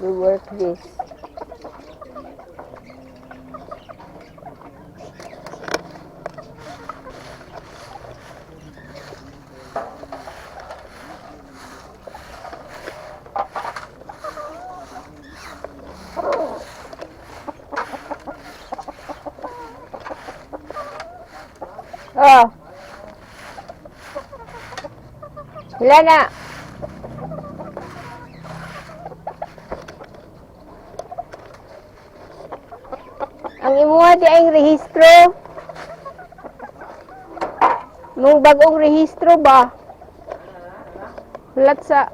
We work this. Oh. Wala na. Ang imuha di ay rehistro. Nung bagong rehistro ba? Hulat sa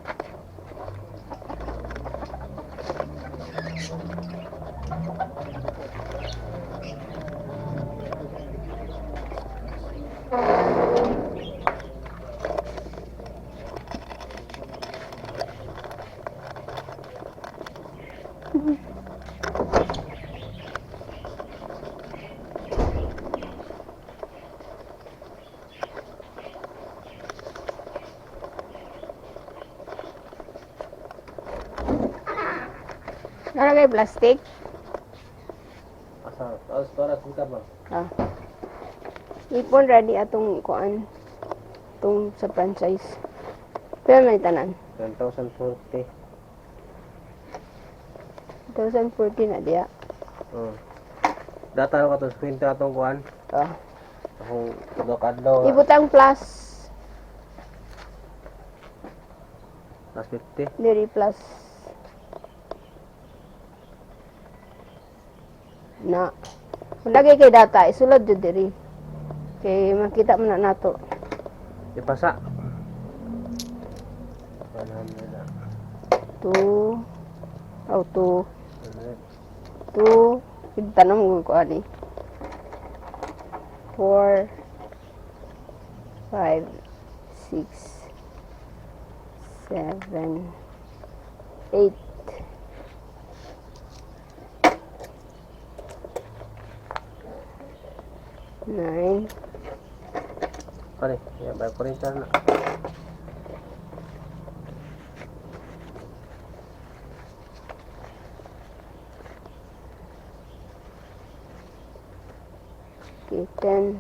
ano kay plastic? Asa, para kita ba? Ah. Ipon ready atong kuan. Itong sa franchise. Pero may tanan. 10,040. 2014 na diya. Data ko to screen ta atong kuan. Ah. Akong kadlaw. Ibutang plus. Plus 50. Diri plus. Na. Kung lagi kay data, isulod jud diri. Kay makita mo na nato. Ipasa. 2 auto 2 tanong ko ani 4 5 6 7 8 9 Pare, ya bayar ko rin siya na. Okay, 10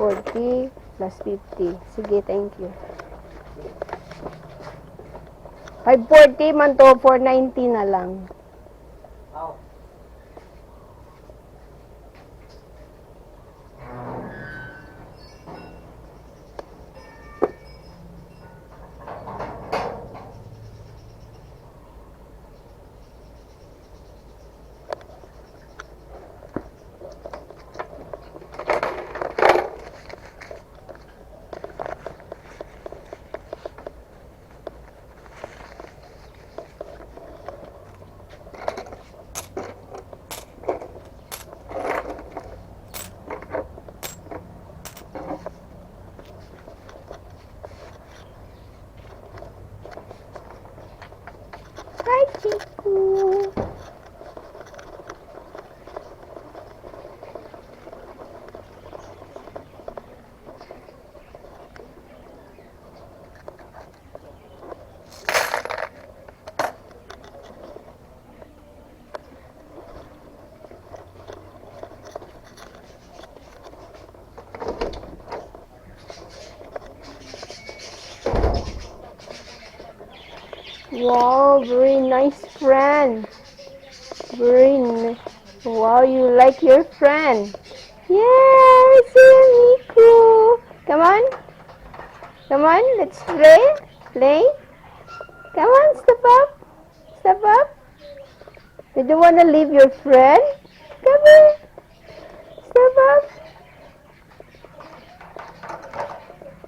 40 plus 50. Sige, thank you. 540 man to, 490 na lang. Wow, very nice friend. Wow, you like your friend. Yes, Miku. Come on. Come on, let's play. Play. Come on, step up. Step up. You don't want to leave your friend? Come on. Step up.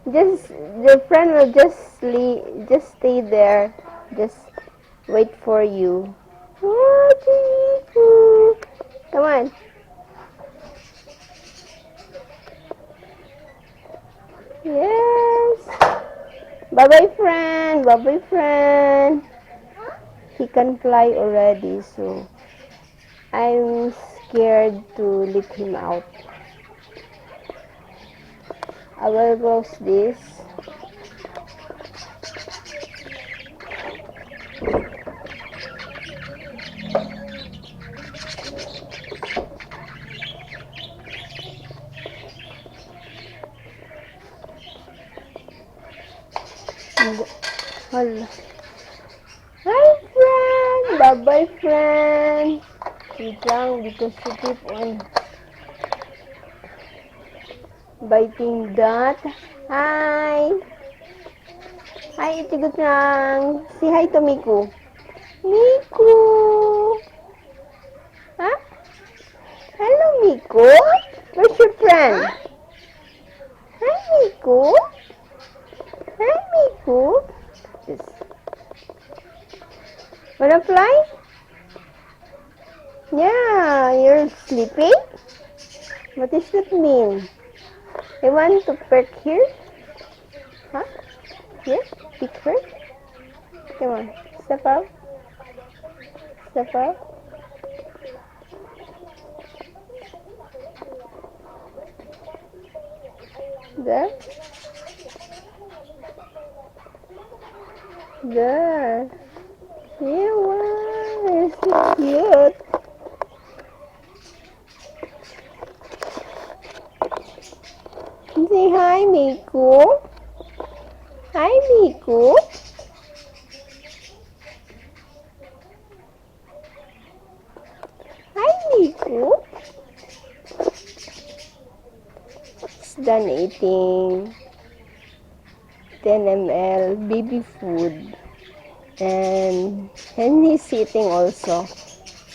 Your friend will just stay there. Just wait for you. Oh, Miku. Come on. Yes. Bye-bye, friend. Bye-bye, friend. He can fly already, so I'm scared to let him out. I will close this. Hala. Hi, friend! Bye-bye, friend! Wait lang, because you keep on biting that. Hi! Hi, itigot lang. Say hi to Miku. Miku! Huh? Hello, Miku? Where's your friend? Hi, Miku? Hi, Miku? Yes. Wanna fly? Yeah, you're sleeping? What does that mean? You want to perk here? Huh? Here? Pick her? Come on, step up. Step up. There. There. Yeah, wow, you're so cute. Say hi, Miku. Hi, Miku. Hi, Miku. He's done eating 10 ml baby food. And he's eating also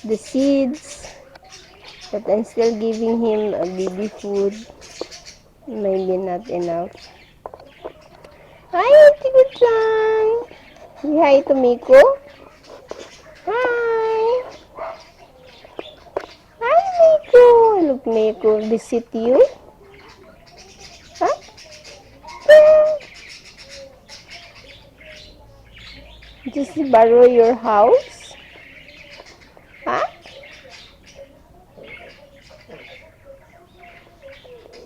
the seeds, but I'm still giving him a baby food. Maybe not enough. Hi, Tigo-chan! Say hi to Miku. Hi! Hi, Miku! Look, Miku, visit you. Huh? Yeah. Just borrow your house? Huh?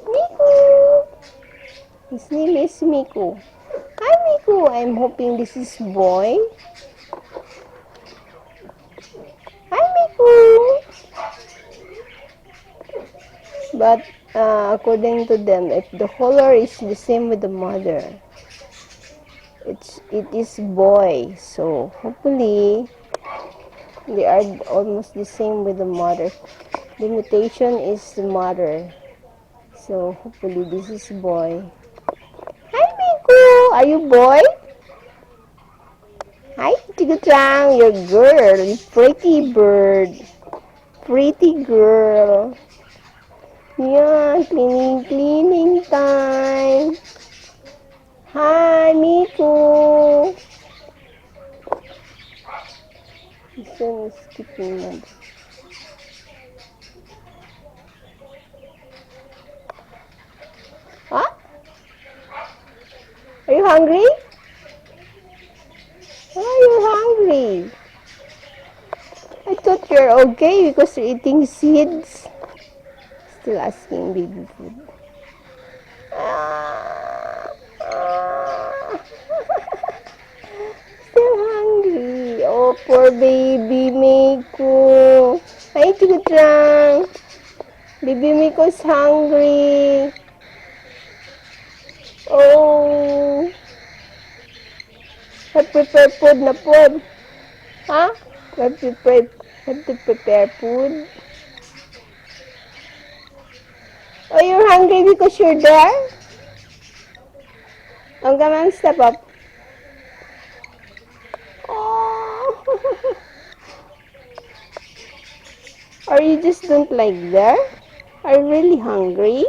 Miku! His name is Miku. Hi, Miku! I'm hoping this is boy. Hi, Miku! But according to them, if the color is the same with the mother, it is boy. So hopefully they are almost the same with the mother. The mutation is the mother. So hopefully this is boy. Hi, Miku! Are you boy? Hi, Tigo-chan, you're girl. Pretty bird. Pretty girl. Yeah, cleaning time. Hi, Miku. This one is skipping mud. Huh? Are you hungry? Are you hungry? I thought you're okay because you're eating seeds. Still asking baby food. Still hungry. Oh, poor baby Miku. Hi, Tigo-chan. Baby Miko's hungry. Oh. I prepare food na food. Huh? Have to prepare food. Oh, you're hungry because you're there? Oh, come on, step up. Oh. Or you just don't like there? Are you really hungry?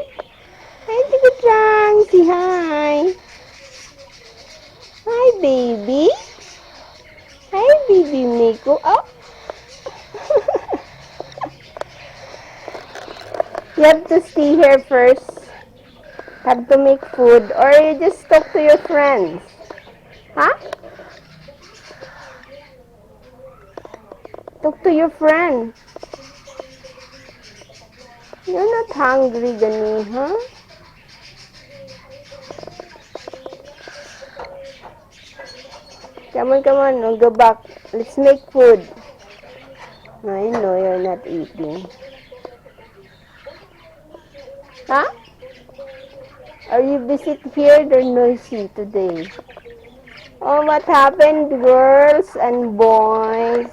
Hi, Tito Trang. Say hi. Hi, baby. Hi, baby Miko. Oh. You have to stay here first. Have to make food. Or you just talk to your friends. Huh? Talk to your friend. You're not hungry, Gani, huh? Come on, we'll go back. Let's make food. I know you're not eating. Huh? Are you visit here? They're noisy today. Oh, what happened, girls and boys?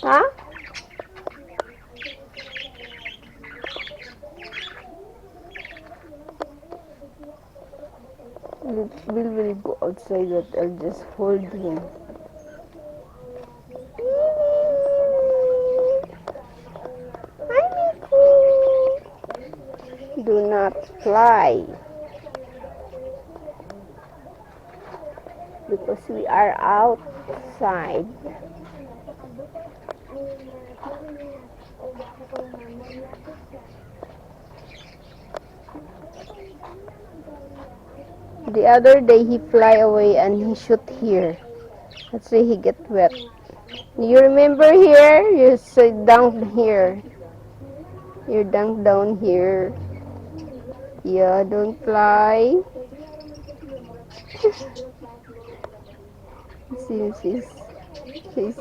Huh? Bill will go outside, but I'll just hold him. Hi, Nico. Do not fly. Because we are outside. The other day he fly away and he shoot here. That's why he get wet. You remember here? You sit down here. You're down here. Yeah, don't fly. She's